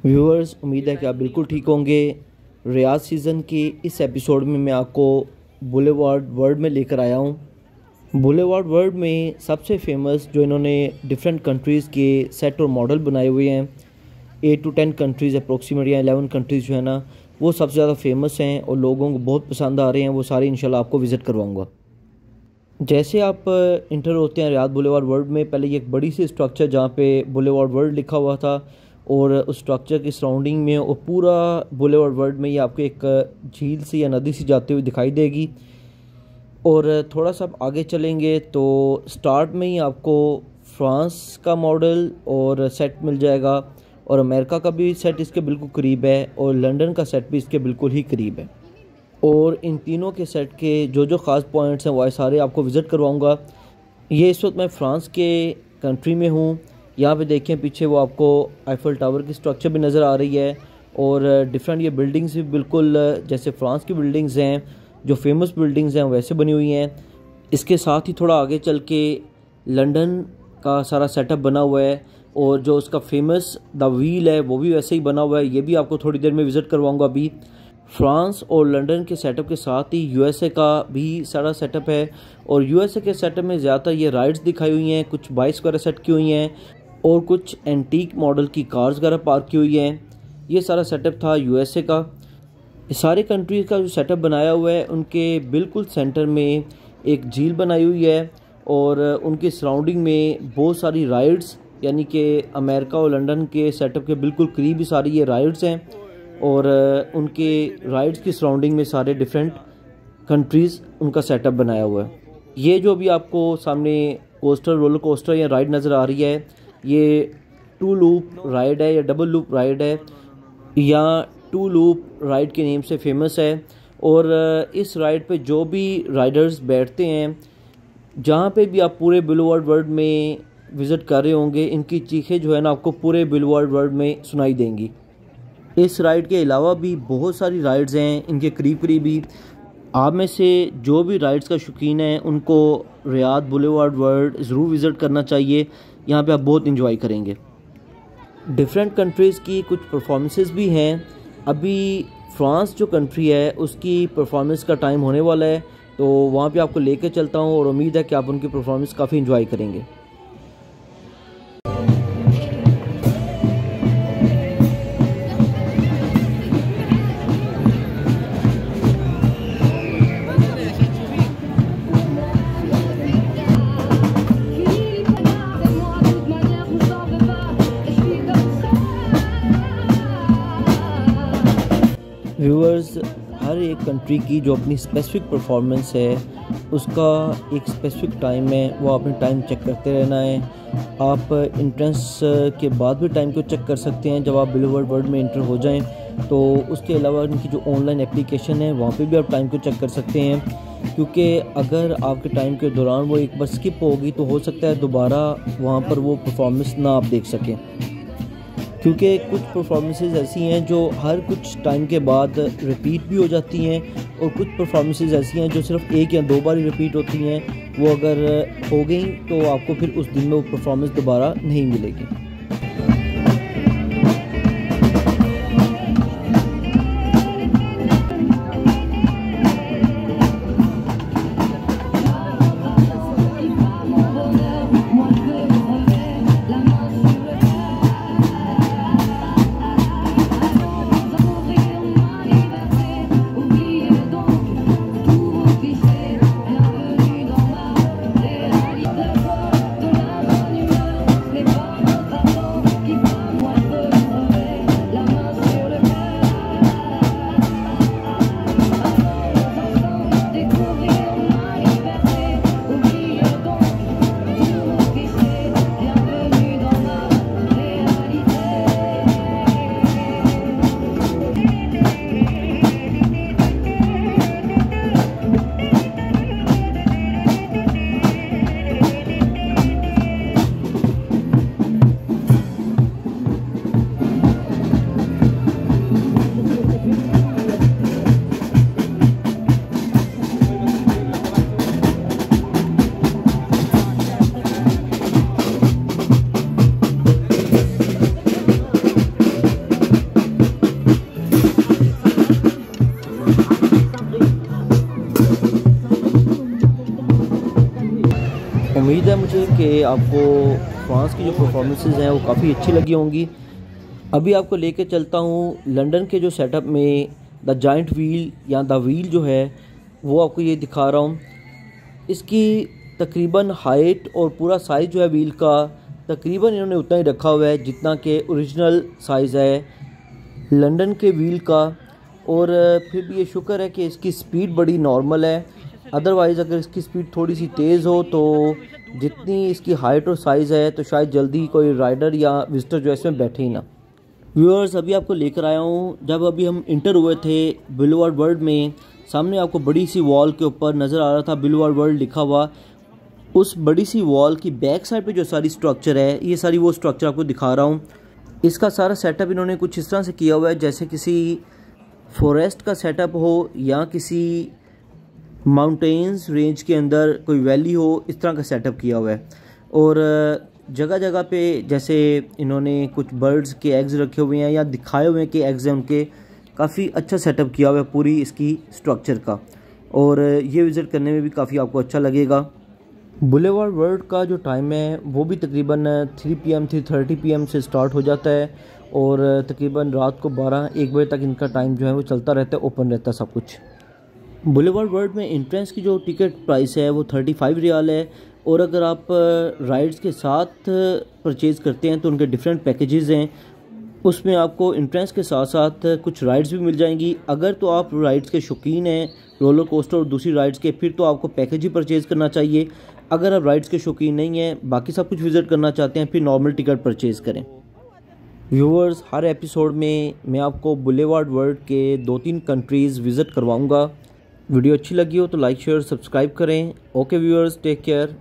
Viewers, उम्मीद है कि आप बिल्कुल ठीक होंगे। रियाज सीज़न के इस एपिसोड में मैं आपको बुलेवार्ड वर्ल्ड में लेकर आया हूँ। बुलेवार्ड वर्ल्ड में सबसे फेमस जो इन्होंने डिफरेंट कंट्रीज़ के सेट और मॉडल बनाए हुए हैं, 8 to 10 कंट्रीज़ अप्रोक्सीमेट या 11 कंट्रीज़ जो है ना, वो सबसे ज़्यादा फेमस हैं और लोगों को बहुत पसंद आ रहे हैं। वो सारे इंशाल्लाह आपको विज़िट करवाऊँगा। जैसे आप इंटर होते हैं रियाद बुलेवार्ड वर्ल्ड में, पहले ये एक बड़ी सी स्ट्रक्चर जहाँ पे बुलेवार्ड वर्ल्ड लिखा हुआ था और उस स्ट्रक्चर की सराउंडिंग में और पूरा बुलेवार्ड वर्ल्ड में ये आपको एक झील सी या नदी सी जाती हुई दिखाई देगी। और थोड़ा सा आप आगे चलेंगे तो स्टार्ट में ही आपको फ्रांस का मॉडल और सेट मिल जाएगा और अमेरिका का भी सेट इसके बिल्कुल करीब है और लंदन का सेट भी इसके बिल्कुल ही करीब है। और इन तीनों के सेट के जो जो ख़ास पॉइंट्स हैं वो सारे आपको विज़िट करवाऊंगा। ये इस वक्त मैं फ़्रांस के कंट्री में हूँ। यहाँ पे देखें पीछे वो आपको आईफल टावर की स्ट्रक्चर भी नज़र आ रही है और डिफरेंट ये बिल्डिंग्स भी बिल्कुल जैसे फ़्रांस की बिल्डिंग्स हैं, जो फेमस बिल्डिंग्स हैं वैसे बनी हुई हैं। इसके साथ ही थोड़ा आगे चल के लंदन का सारा सेटअप बना हुआ है और जो उसका फेमस द व्हील है वो भी वैसे ही बना हुआ है। ये भी आपको थोड़ी देर में विज़िट करवाऊँगा। अभी फ्रांस और लंदन के सेटअप के साथ ही यूएसए का भी सारा सेटअप है और यूएसए के सेटअप में ज़्यादातर ये राइड्स दिखाई हुई हैं, कुछ बाइक्स वगैरह सेट की हुई हैं और कुछ एंटीक मॉडल की कार्स वगैरह पार्क की हुई हैं। ये सारा सेटअप था यूएसए का। सारे कंट्रीज़ का जो सेटअप बनाया हुआ है उनके बिल्कुल सेंटर में एक झील बनाई हुई है और उनकी सराउंडिंग में बहुत सारी राइड्स, यानी कि अमेरिका और लंदन के सेटअप के बिल्कुल करीब ही सारी ये राइड्स हैं और उनके राइड्स की सराउंडिंग में सारे डिफरेंट कंट्रीज़ उनका सेटअप बनाया हुआ है। ये जो भी आपको सामने कोस्टर, रोलर कोस्टर या राइड नज़र आ रही है, ये 2 लूप राइड है या डबल लूप राइड है या 2 लूप राइड के नेम से फेमस है। और इस राइड पे जो भी राइडर्स बैठते हैं, जहाँ पे भी आप पूरे बुलेवार्ड वर्ल्ड में विज़िट कर रहे होंगे, इनकी चीखें जो है ना आपको पूरे बुलेवार्ड वर्ल्ड में सुनाई देंगी। इस राइड के अलावा भी बहुत सारी राइड्स हैं इनके करीब करीब ही। आप में से जो भी राइड्स का शौकीन है उनको रियाद बुलेवार्ड वर्ल्ड ज़रूर विज़िट करना चाहिए। यहाँ पे आप बहुत इंजॉय करेंगे। डिफरेंट कंट्रीज़ की कुछ परफॉर्मेंसेस भी हैं। अभी फ्रांस जो कंट्री है उसकी परफॉर्मेंस का टाइम होने वाला है, तो वहाँ पे आपको लेकर चलता हूँ और उम्मीद है कि आप उनकी परफॉर्मेंस काफ़ी इंजॉय करेंगे। व्यूअर्स, हर एक कंट्री की जो अपनी स्पेसिफिक परफॉर्मेंस है उसका एक स्पेसिफिक टाइम है, वो आपने टाइम चेक करते रहना है। आप इंट्रेंस के बाद भी टाइम को चेक कर सकते हैं जब आप बुलेवार्ड वर्ल्ड में इंटर हो जाएं। तो उसके अलावा इनकी जो ऑनलाइन एप्लीकेशन है वहाँ पे भी आप टाइम को चेक कर सकते हैं, क्योंकि अगर आपके टाइम के दौरान वो एक बार स्किप होगी तो हो सकता है दोबारा वहाँ पर वो परफॉर्मेंस ना आप देख सकें, क्योंकि कुछ परफॉर्मेंसेस ऐसी हैं जो हर कुछ टाइम के बाद रिपीट भी हो जाती हैं और कुछ परफॉर्मेंसेस ऐसी हैं जो सिर्फ 1 या 2 बार ही रिपीट होती हैं। वो अगर हो गई तो आपको फिर उस दिन में वो परफॉर्मेंस दोबारा नहीं मिलेगी। उम्मीद है मुझे कि आपको फ्रांस की जो परफॉर्मेंसेस हैं वो काफ़ी अच्छी लगी होंगी। अभी आपको लेके चलता हूँ लंदन के जो सेटअप में द जाइंट व्हील या द व्हील जो है वो आपको ये दिखा रहा हूँ। इसकी तकरीबन हाइट और पूरा साइज़ जो है व्हील का तकरीबन इन्होंने उतना ही रखा हुआ है जितना कि ओरिजिनल साइज़ है लंदन के व्हील का। और फिर भी ये शुक्र है कि इसकी स्पीड बड़ी नॉर्मल है, अदरवाइज़ अगर इसकी स्पीड थोड़ी सी तेज़ हो तो जितनी इसकी हाइट और साइज़ है तो शायद जल्दी कोई राइडर या विजिटर जो है इसमें बैठे ही ना। व्यूअर्स, अभी आपको लेकर आया हूँ जब अभी हम इंटर हुए थे बुलेवार्ड वर्ल्ड में, सामने आपको बड़ी सी वॉल के ऊपर नज़र आ रहा था बुलेवार्ड वर्ल्ड लिखा हुआ। उस बड़ी सी वॉल की बैक साइड पे जो सारी स्ट्रक्चर है ये सारी वो स्ट्रक्चर आपको दिखा रहा हूँ। इसका सारा सेटअप इन्होंने कुछ इस तरह से किया हुआ है जैसे किसी फॉरेस्ट का सेटअप हो या किसी माउंटेन्स रेंज के अंदर कोई वैली हो, इस तरह का सेटअप किया हुआ है। और जगह जगह पे जैसे इन्होंने कुछ बर्ड्स के एग्स रखे हुए हैं या दिखाए हुए हैं कि एग्स हैं उनके, काफ़ी अच्छा सेटअप किया हुआ है पूरी इसकी स्ट्रक्चर का। और ये विज़िट करने में भी काफ़ी आपको अच्छा लगेगा। बुलेवार्ड वर्ल्ड का जो टाइम है वो भी तकरीबन 3 PM 3:30 PM से स्टार्ट हो जाता है और तकरीबन रात को 12-1 बजे तक इनका टाइम जो है वो चलता रहता है, ओपन रहता है सब कुछ। बुलेवार्ड वर्ल्ड में एंट्रेंस की जो टिकट प्राइस है वो 35 रियाल है और अगर आप राइड्स के साथ परचेज़ करते हैं तो उनके डिफरेंट पैकेजेस हैं, उसमें आपको एंट्रेंस के साथ साथ कुछ राइड्स भी मिल जाएंगी। अगर तो आप राइड्स के शौकीन हैं, रोलर कोस्टर और दूसरी राइड्स के, फिर तो आपको पैकेज ही परचेज़ करना चाहिए। अगर आप राइड्स के शौकीन नहीं हैं, बाकी सब कुछ विज़िट करना चाहते हैं, फिर नॉर्मल टिकट परचेज़ करें। व्यूअर्स, हर एपिसोड में मैं आपको बुलेवार्ड वर्ल्ड के 2-3 कंट्रीज़ विज़िट करवाऊँगा। वीडियो अच्छी लगी हो तो लाइक शेयर सब्सक्राइब करें। Okay viewers, take care.